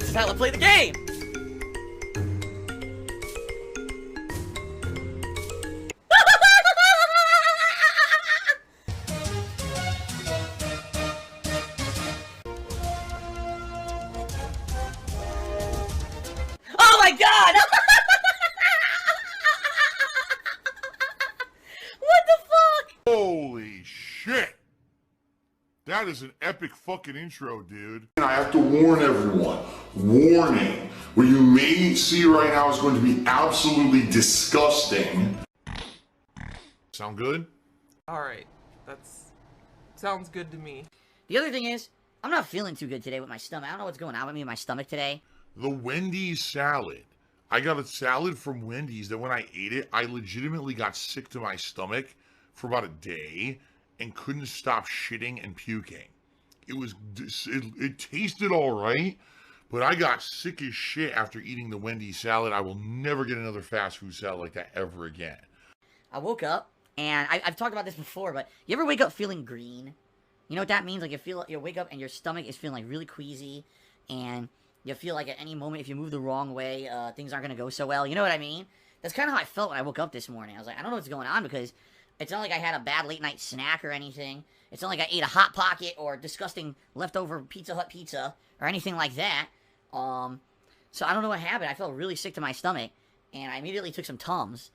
This is how I play the game! Oh my god! What the fuck? Holy shit! That is an epic fucking intro, dude. And I have to warn everyone, warning, what you may see right now is going to be absolutely disgusting. Sound good? Alright, sounds good to me. The other thing is, I'm not feeling too good today with my stomach. I don't know what's going on with me and my stomach today. The Wendy's salad. I got a salad from Wendy's that when I ate it, I legitimately got sick to my stomach for about a day and couldn't stop shitting and puking. It tasted all right, but I got sick as shit after eating the Wendy's salad. I will never get another fast food salad like that ever again. I woke up, and I've talked about this before, but you ever wake up feeling green? You know what that means? Like you wake up and your stomach is feeling like really queasy, and you feel like at any moment if you move the wrong way, things aren't going to go so well. You know what I mean? That's kind of how I felt when I woke up this morning. I was like, I don't know what's going on because it's not like I had a bad late night snack or anything. It's not like I ate a Hot Pocket or disgusting leftover Pizza Hut pizza or anything like that. So I don't know what happened. I felt really sick to my stomach, and I immediately took some Tums,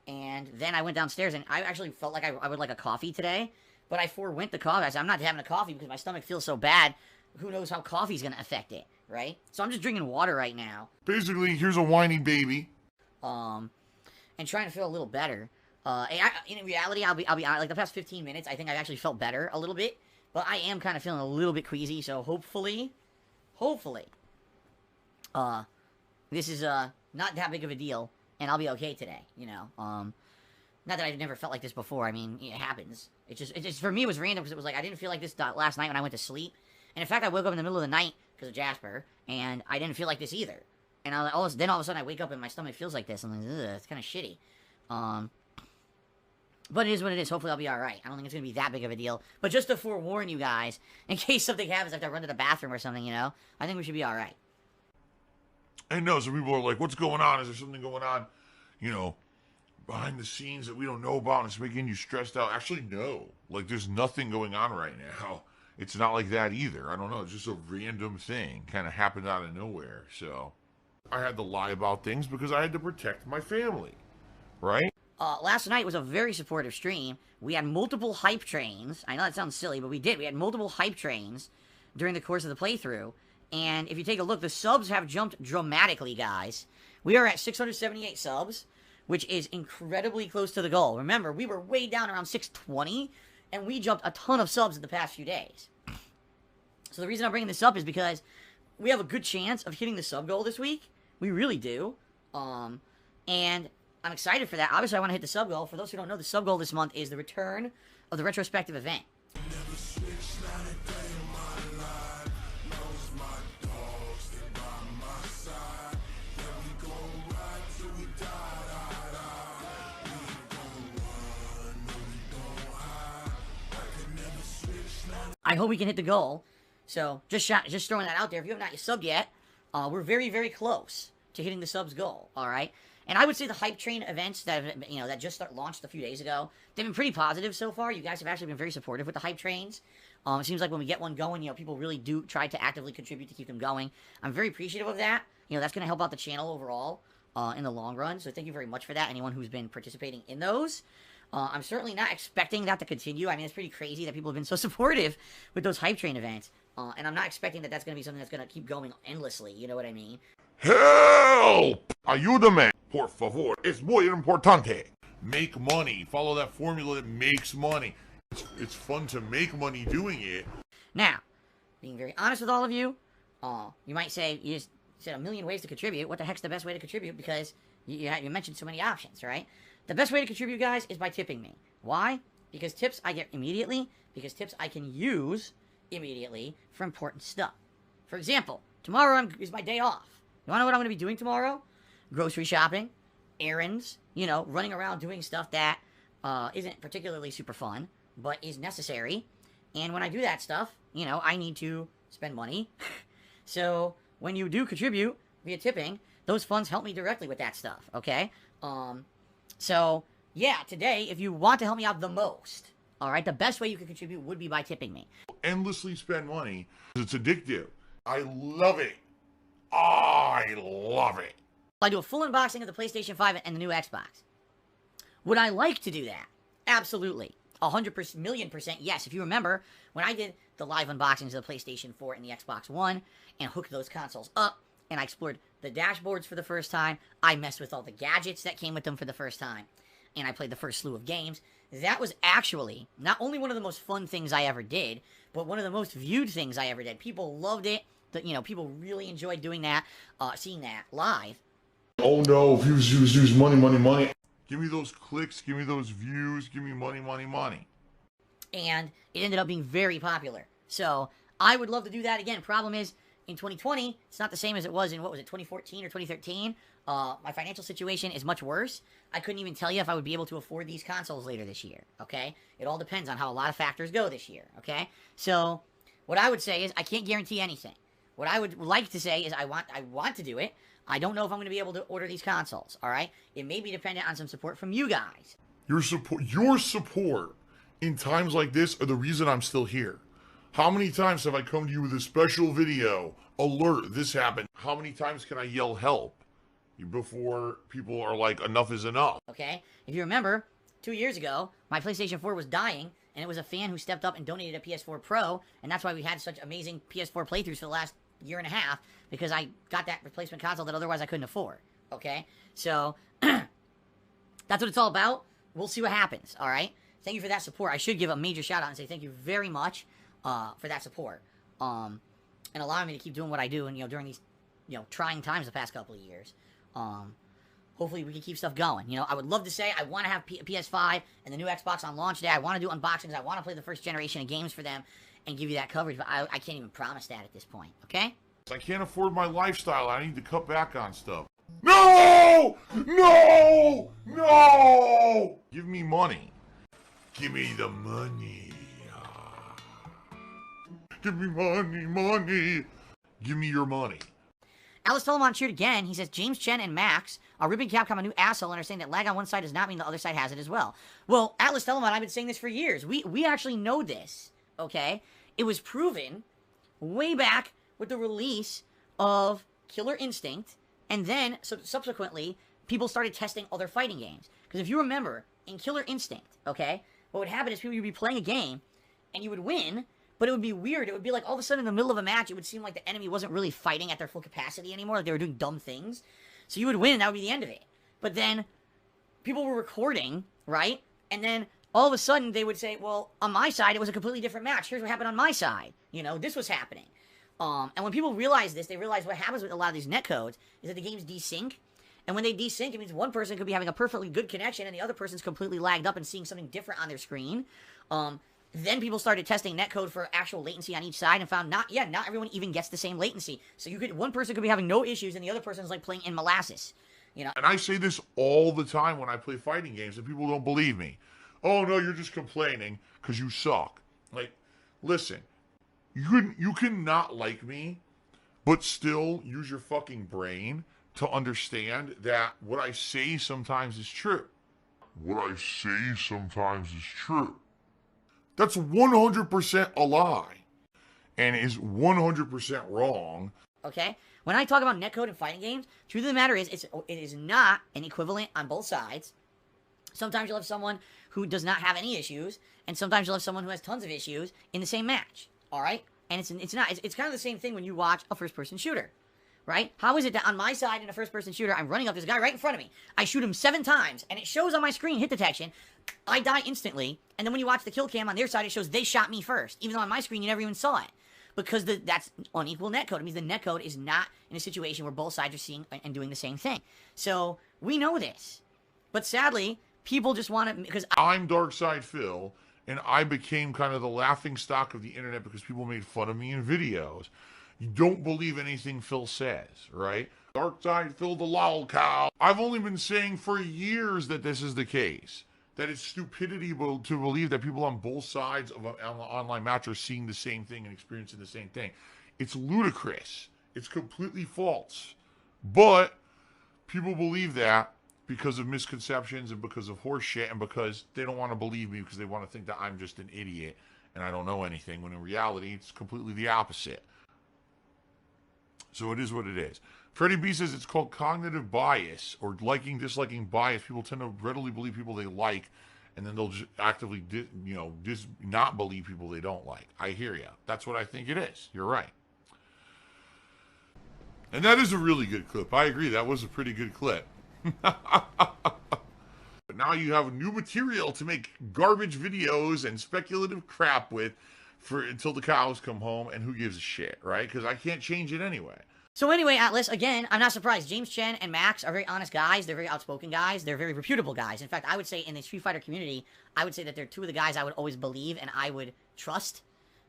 and then I went downstairs, and I actually felt like I would like a coffee today, but I forewent the coffee. I said, I'm not having a coffee because my stomach feels so bad. Who knows how coffee's going to affect it, right? So I'm just drinking water right now. Basically, here's a whiny baby. And trying to feel a little better. In reality, I'll be honest, like the past 15 minutes, I think I've actually felt better a little bit, but I am kind of feeling a little bit queasy, so hopefully, this is, not that big of a deal, and I'll be okay today, you know, not that I've never felt like this before. I mean, it happens. It just, for me, it was random, because it was like, I didn't feel like this last night when I went to sleep, and in fact, I woke up in the middle of the night, because of Jasper, and I didn't feel like this either, and then all of a sudden, I wake up and my stomach feels like this, and I'm like, ugh, it's kind of shitty, but it is what it is. Hopefully I'll be alright. I don't think it's going to be that big of a deal. But just to forewarn you guys, in case something happens, I have to run to the bathroom or something, you know? I think we should be alright. I know, some people are like, what's going on? Is there something going on, you know, behind the scenes that we don't know about and it's making you stressed out? Actually, no. Like, there's nothing going on right now. It's not like that either. I don't know. It's just a random thing. Kind of happened out of nowhere. So, I had to lie about things because I had to protect my family. Right? Last night was a very supportive stream. We had multiple hype trains. I know that sounds silly, but we did. We had multiple hype trains during the course of the playthrough. And if you take a look, the subs have jumped dramatically, guys. We are at 678 subs, which is incredibly close to the goal. Remember, we were way down around 620, and we jumped a ton of subs in the past few days. So the reason I'm bringing this up is because we have a good chance of hitting the sub goal this week. We really do. And I'm excited for that. Obviously, I want to hit the sub goal. For those who don't know, the sub goal this month is the return of the retrospective event. I hope we can hit the goal. So, just throwing that out there. If you have not subbed yet, we're very, very close to hitting the subs goal, alright? And I would say the hype train events that have, that just launched a few days ago, they've been pretty positive so far. You guys have actually been very supportive with the hype trains. It seems like when we get one going, people really do try to actively contribute to keep them going. I'm very appreciative of that. That's going to help out the channel overall in the long run. So thank you very much for that, anyone who's been participating in those. I'm certainly not expecting that to continue. I mean, it's pretty crazy that people have been so supportive with those hype train events. And I'm not expecting that that's going to be something that's going to keep going endlessly. You know what I mean? Help! Ayúdame, por favor. Es muy importante. Make money. Follow that formula that makes money. It's fun to make money doing it. Now, being very honest with all of you, you might say, you just said a million ways to contribute. What the heck's the best way to contribute? Because you mentioned so many options, right? The best way to contribute, guys, is by tipping me. Why? Because tips I get immediately. Because tips I can use immediately for important stuff. For example, tomorrow is my day off. You want to know what I'm going to be doing tomorrow? Grocery shopping, errands, running around doing stuff that isn't particularly super fun, but is necessary. And when I do that stuff, I need to spend money. So when you do contribute via tipping, those funds help me directly with that stuff, okay? So, yeah, today, if you want to help me out the most, all right, the best way you can contribute would be by tipping me. Endlessly spend money. It's addictive. I love it. I love it. I do a full unboxing of the PlayStation 5 and the new Xbox. Would I like to do that? Absolutely. 100%, million percent, yes. If you remember, when I did the live unboxings of the PlayStation 4 and the Xbox One, and hooked those consoles up, and I explored the dashboards for the first time, I messed with all the gadgets that came with them for the first time, and I played the first slew of games, that was actually not only one of the most fun things I ever did, but one of the most viewed things I ever did. People loved it. People really enjoyed doing that, seeing that live. Oh no, views, money. Give me those clicks, give me those views, give me money. And it ended up being very popular. So, I would love to do that again. Problem is, in 2020, it's not the same as it was in, 2014 or 2013? My financial situation is much worse. I couldn't even tell you if I would be able to afford these consoles later this year, okay? It all depends on how a lot of factors go this year, okay? So, what I would say is, I can't guarantee anything. What I would like to say is, I want to do it. I don't know if I'm going to be able to order these consoles, all right? It may be dependent on some support from you guys. Your support in times like this are the reason I'm still here. How many times have I come to you with a special video, alert, this happened? How many times can I yell help before people are like, enough is enough? Okay? If you remember, 2 years ago, my PlayStation 4 was dying, and it was a fan who stepped up and donated a PS4 Pro, and that's why we had such amazing PS4 playthroughs for the last year and a half, because I got that replacement console that otherwise I couldn't afford, okay? So, that's what it's all about. We'll see what happens, all right? Thank you for that support. I should give a major shout out and say thank you very much for that support, and allowing me to keep doing what I do, and, during these, trying times the past couple of years. Hopefully we can keep stuff going. I would love to say I want to have PS5 and the new Xbox on launch day. I want to do unboxings. I want to play the first generation of games for them and give you that coverage, but I can't even promise that at this point, okay? I can't afford my lifestyle. I need to cut back on stuff. No! Give me money. Give me the money. Give me money. Give me your money. Alice Telemon cheered again. He says, James Chen and Max are ripping Capcom a new asshole and are saying that lag on one side does not mean the other side has it as well. Well, Atlas Telemon, I've been saying this for years. We actually know this, okay? It was proven way back with the release of Killer Instinct, and then subsequently, people started testing other fighting games. Because if you remember, in Killer Instinct, okay, what would happen is people would be playing a game, and you would win, but it would be weird. It would be like all of a sudden in the middle of a match, it would seem like the enemy wasn't really fighting at their full capacity anymore. Like they were doing dumb things. So you would win, and that would be the end of it. But then people were recording, right? And then all of a sudden they would say, well, on my side, it was a completely different match. Here's what happened on my side. This was happening. And when people realize this, they realize what happens with a lot of these netcodes is that the games desync. And when they desync, it means one person could be having a perfectly good connection and the other person's completely lagged up and seeing something different on their screen. Then people started testing netcode for actual latency on each side and found not everyone even gets the same latency. So one person could be having no issues and the other person's like playing in molasses. And I say this all the time when I play fighting games and people don't believe me. Oh no, you're just complaining because you suck. Like, listen, you can not like me, but still use your fucking brain to understand that what I say sometimes is true. That's 100% a lie and is 100% wrong. Okay? When I talk about netcode in fighting games, truth of the matter is it is not an equivalent on both sides. Sometimes you'll have someone who does not have any issues, and sometimes you'll have someone who has tons of issues in the same match. All right? And it's kind of the same thing when you watch a first-person shooter. Right? How is it that on my side in a first-person shooter, I'm running up this guy right in front of me. I shoot him 7 times, and it shows on my screen hit detection. I die instantly, and then when you watch the kill cam on their side, it shows they shot me first, even though on my screen you never even saw it. Because that's unequal netcode. It means the netcode is not in a situation where both sides are seeing and doing the same thing. So, we know this. But sadly, people just want to... because I'm Darkside Phil, and I became kind of the laughing stock of the internet because people made fun of me in videos. You don't believe anything Phil says, right? Darkside Phil the lol cow. I've only been saying for years that this is the case. That it's stupidity to believe that people on both sides of an online match are seeing the same thing and experiencing the same thing. It's ludicrous. It's completely false. But people believe that because of misconceptions and because of horse shit and because they don't want to believe me because they want to think that I'm just an idiot and I don't know anything, when in reality, it's completely the opposite. So it is what it is. Freddie B says it's called cognitive bias, or liking, disliking bias. People tend to readily believe people they like, and then they'll just actively, not believe people they don't like. I hear you. That's what I think it is. You're right. And that is a really good clip. I agree. That was a pretty good clip. But now you have new material to make garbage videos and speculative crap with until the cows come home, and who gives a shit, right? Because I can't change it anyway. So anyway, Atlas, again, I'm not surprised. James Chen and Max are very honest guys. They're very outspoken guys. They're very reputable guys. In fact, I would say in the Street Fighter community, I would say that they're two of the guys I would always believe and I would trust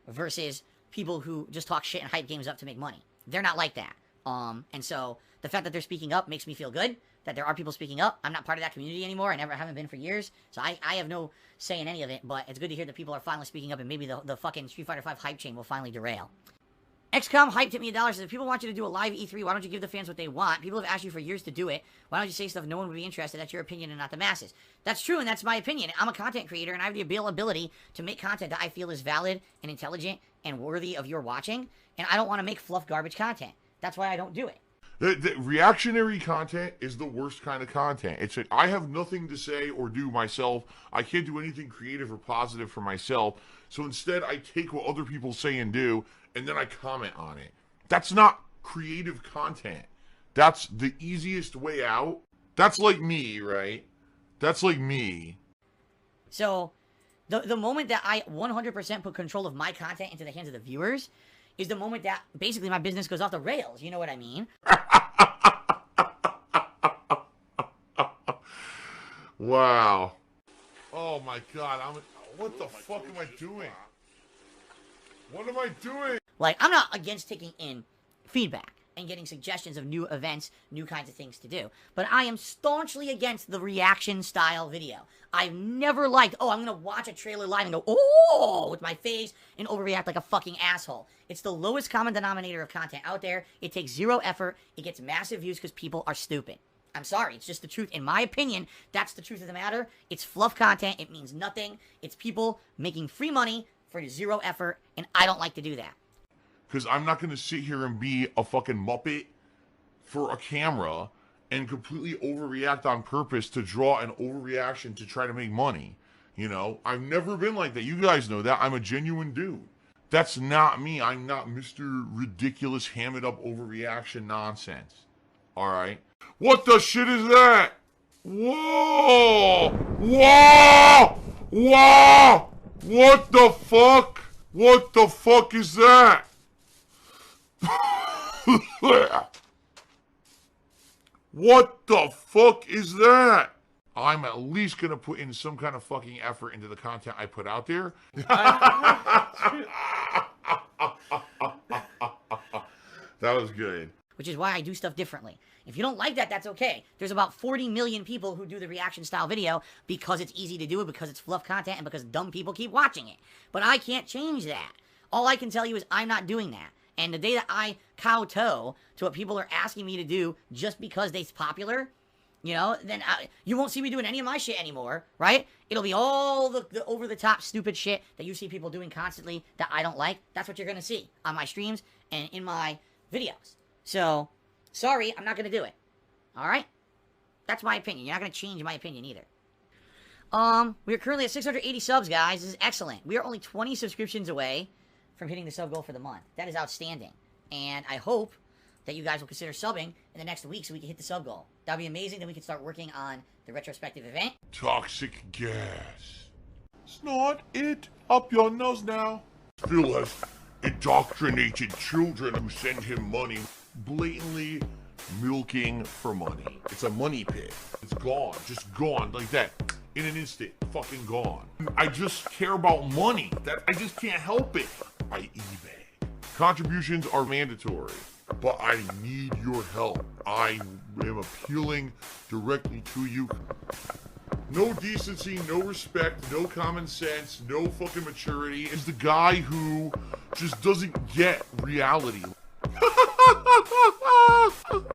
versus people who just talk shit and hype games up to make money. They're not like that. And so the fact that they're speaking up makes me feel good, that there are people speaking up. I'm not part of that community anymore. I haven't been for years. So I have no say in any of it, but it's good to hear that people are finally speaking up, and maybe the fucking Street Fighter 5 hype chain will finally derail. XCOM hype tipped me $1, says, if people want you to do a live E3, why don't you give the fans what they want? People have asked you for years to do it. Why don't you say stuff no one would be interested? That's your opinion and not the masses. That's true, and that's my opinion. I'm a content creator, and I have the ability to make content that I feel is valid and intelligent and worthy of your watching, and I don't want to make fluff garbage content. That's why I don't do it. The reactionary content is the worst kind of content. It's I have nothing to say or do myself. I can't do anything creative or positive for myself. So instead, I take what other people say and do, and then I comment on it. That's not creative content. That's the easiest way out. That's like me, right? That's like me. So, the moment that I 100% put control of my content into the hands of the viewers is the moment that basically my business goes off the rails. You know what I mean? Wow. Oh my God. What the fuck am I doing? What am I doing? Like, I'm not against taking in feedback and getting suggestions of new events, new kinds of things to do. But I am staunchly against the reaction style video. I've never liked, I'm going to watch a trailer live and go, oh, with my face and overreact like a fucking asshole. It's the lowest common denominator of content out there. It takes zero effort. It gets massive views because people are stupid. I'm sorry, it's just the truth. In my opinion, that's the truth of the matter. It's fluff content. It means nothing. It's people making free money for zero effort, and I don't like to do that. Because I'm not going to sit here and be a fucking Muppet for a camera and completely overreact on purpose to draw an overreaction to try to make money. You know, I've never been like that. You guys know that. I'm a genuine dude. That's not me. I'm not Mr. Ridiculous, hammed up overreaction nonsense. All right? What the shit is that? Whoa! Whoa! Whoa! What the fuck? What the fuck is that? What the fuck is that? I'm at least gonna put in some kind of fucking effort into the content I put out there. That was good. Which is why I do stuff differently. If you don't like that, that's okay. There's about 40 million people who do the reaction style video because it's easy to do it, because it's fluff content, and because dumb people keep watching it. But I can't change that. All I can tell you is I'm not doing that. And the day that I kowtow to what people are asking me to do just because it's popular, then you won't see me doing any of my shit anymore, right? It'll be all the over-the-top stupid shit that you see people doing constantly that I don't like. That's what you're going to see on my streams and in my videos. So, sorry, I'm not going to do it. All right? That's my opinion. You're not going to change my opinion either. We are currently at 680 subs, guys. This is excellent. We are only 20 subscriptions away from hitting the sub goal for the month. That is outstanding. And I hope that you guys will consider subbing in the next week so we can hit the sub goal. That would be amazing. Then we can start working on the retrospective event. Toxic gas. Snort it up your nose now. Phil has indoctrinated children who send him money, blatantly milking for money. It's a money pit. It's gone. Just gone like that. In an instant. Fucking gone. I just care about money. I just can't help it. I eBay. Contributions are mandatory, but I need your help. I am appealing directly to you. No decency, no respect, no common sense, no fucking maturity. Is the guy who just doesn't get reality.